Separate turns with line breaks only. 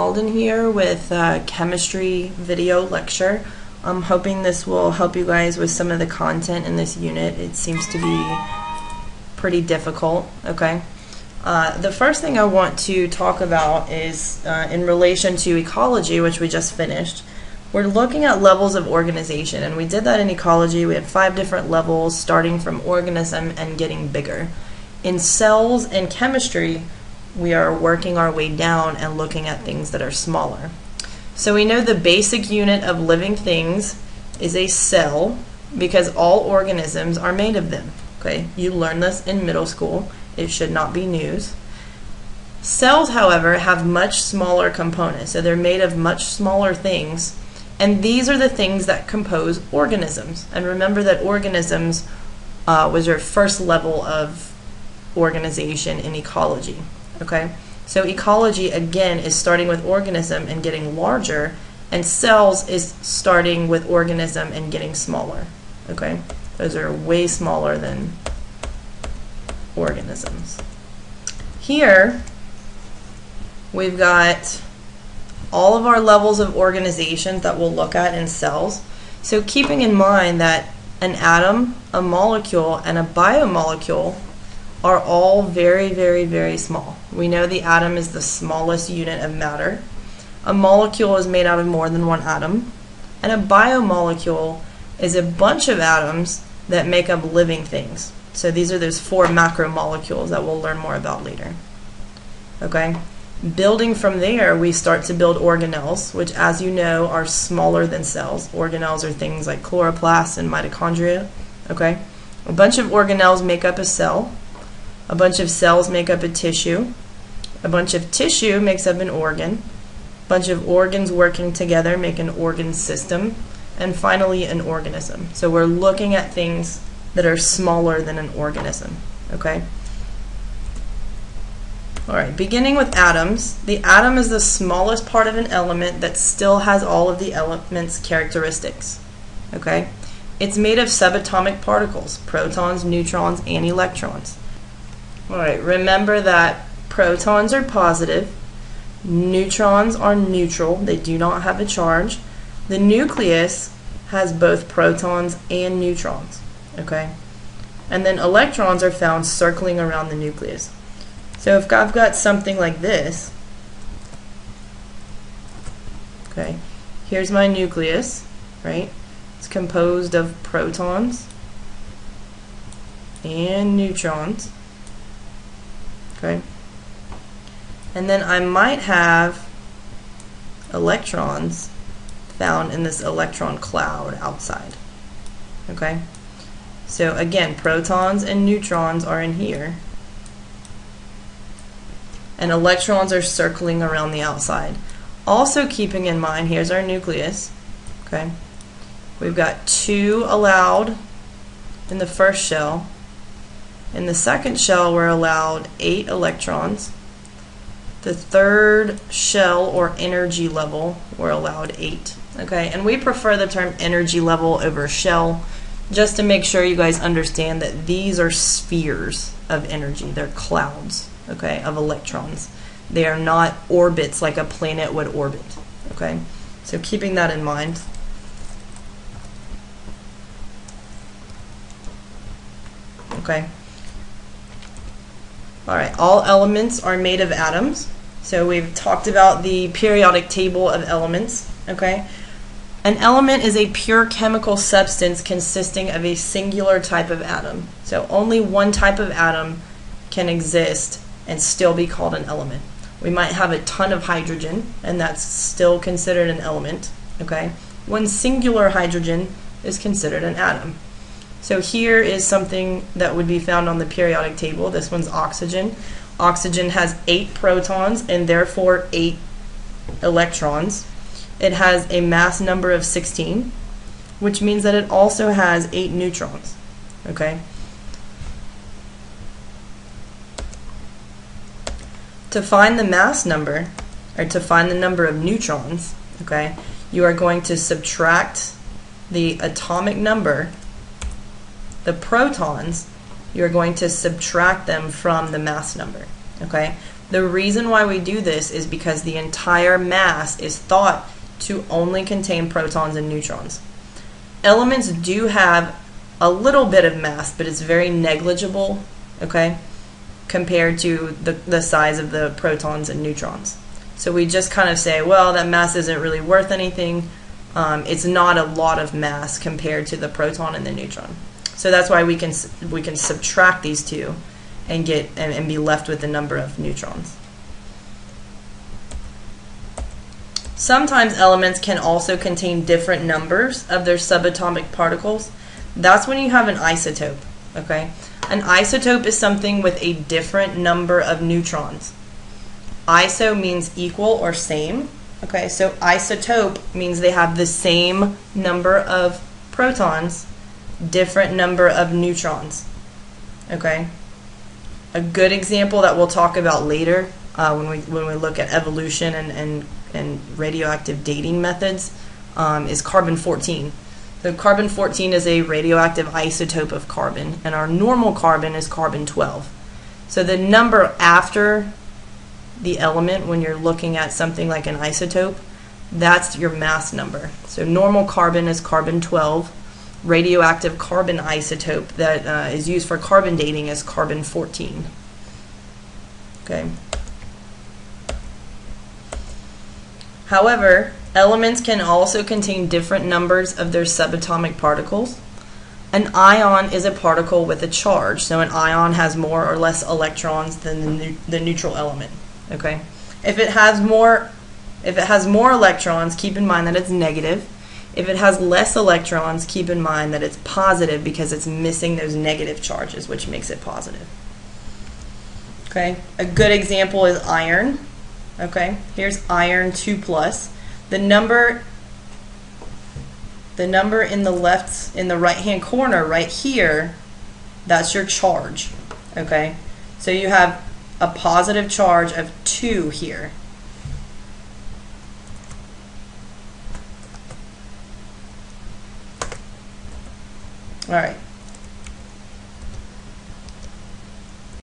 Alden here with a chemistry video lecture. I'm hoping this will help you guys with some of the content in this unit. It seems to be pretty difficult, okay? The first thing I want to talk about is in relation to ecology, which we just finished. We're looking at levels of organization, and we did that in ecology. We had 5 different levels starting from organism and getting bigger. In cells and chemistry, we are working our way down and looking at things that are smaller. So we know the basic unit of living things is a cell because all organisms are made of them. Okay, you learned this in middle school. It should not be news. Cells, however, have much smaller components, so they're made of much smaller things, and these are the things that compose organisms. And remember that organisms was your first level of organization in ecology. Okay, so ecology again is starting with organism and getting larger, and cells is starting with organism and getting smaller. Okay, those are way smaller than organisms. Here we've got all of our levels of organization that we'll look at in cells. So keeping in mind that an atom, a molecule, and a biomolecule are all very, very, very small. We know the atom is the smallest unit of matter. A molecule is made out of more than one atom. And a biomolecule is a bunch of atoms that make up living things. So these are those 4 macromolecules that we'll learn more about later. Okay? Building from there, we start to build organelles, which, as you know, are smaller than cells. Organelles are things like chloroplasts and mitochondria. Okay? A bunch of organelles make up a cell. A bunch of cells make up a tissue. A bunch of tissue makes up an organ. A bunch of organs working together make an organ system. And finally, an organism. So we're looking at things that are smaller than an organism. Okay? Alright, beginning with atoms. The atom is the smallest part of an element that still has all of the element's characteristics. Okay? It's made of subatomic particles, protons, neutrons, and electrons. Alright, remember that protons are positive, neutrons are neutral, they do not have a charge. The nucleus has both protons and neutrons, okay? And then electrons are found circling around the nucleus. So if I've got something like this, okay, here's my nucleus, right? It's composed of protons and neutrons. Okay. And then I might have electrons found in this electron cloud outside. Okay. So again, protons and neutrons are in here, and electrons are circling around the outside. Also keeping in mind, here's our nucleus. Okay. We've got 2 allowed in the first shell. In the second shell, we're allowed 8 electrons. The third shell, or energy level, we're allowed 8. Okay, and we prefer the term energy level over shell, just to make sure you guys understand that these are spheres of energy. They're clouds, okay, of electrons. They are not orbits like a planet would orbit. Okay, so keeping that in mind. Okay. Alright, all elements are made of atoms. So we've talked about the periodic table of elements. Okay? An element is a pure chemical substance consisting of a singular type of atom. So only one type of atom can exist and still be called an element. We might have a ton of hydrogen, and that's still considered an element. Okay? One singular hydrogen is considered an atom. So here is something that would be found on the periodic table. This one's oxygen. Oxygen has 8 protons and therefore 8 electrons. It has a mass number of 16, which means that it also has 8 neutrons. Okay? To find the mass number, or to find the number of neutrons, okay, you are going to subtract the atomic number. The protons, you're going to subtract them from the mass number. Okay? The reason why we do this is because the entire mass is thought to only contain protons and neutrons. Elements do have a little bit of mass, but it's very negligible, okay, compared to the size of the protons and neutrons. So we just kind of say, well, that mass isn't really worth anything. It's not a lot of mass compared to the proton and the neutron. So that's why we can subtract these two and get and be left with the number of neutrons. Sometimes elements can also contain different numbers of their subatomic particles. That's when you have an isotope, okay? An isotope is something with a different number of neutrons. Iso means equal or same, okay? So isotope means they have the same number of protons, different number of neutrons, okay? A good example that we'll talk about later when we look at evolution and radioactive dating methods is carbon-14. So carbon-14 is a radioactive isotope of carbon, and our normal carbon is carbon-12. So the number after the element when you're looking at something like an isotope, that's your mass number. So normal carbon is carbon-12. Radioactive carbon isotope that is used for carbon dating is carbon-14. Okay. However, elements can also contain different numbers of their subatomic particles. An ion is a particle with a charge, so an ion has more or less electrons than the neutral element. Okay. If it has more electrons, keep in mind that it's negative. If it has less electrons, keep in mind that it's positive because it's missing those negative charges, which makes it positive. Okay. A good example is iron. Okay, here's iron 2+. The number in the right-hand corner right here, that's your charge. Okay, so you have a positive charge of 2 here. All right,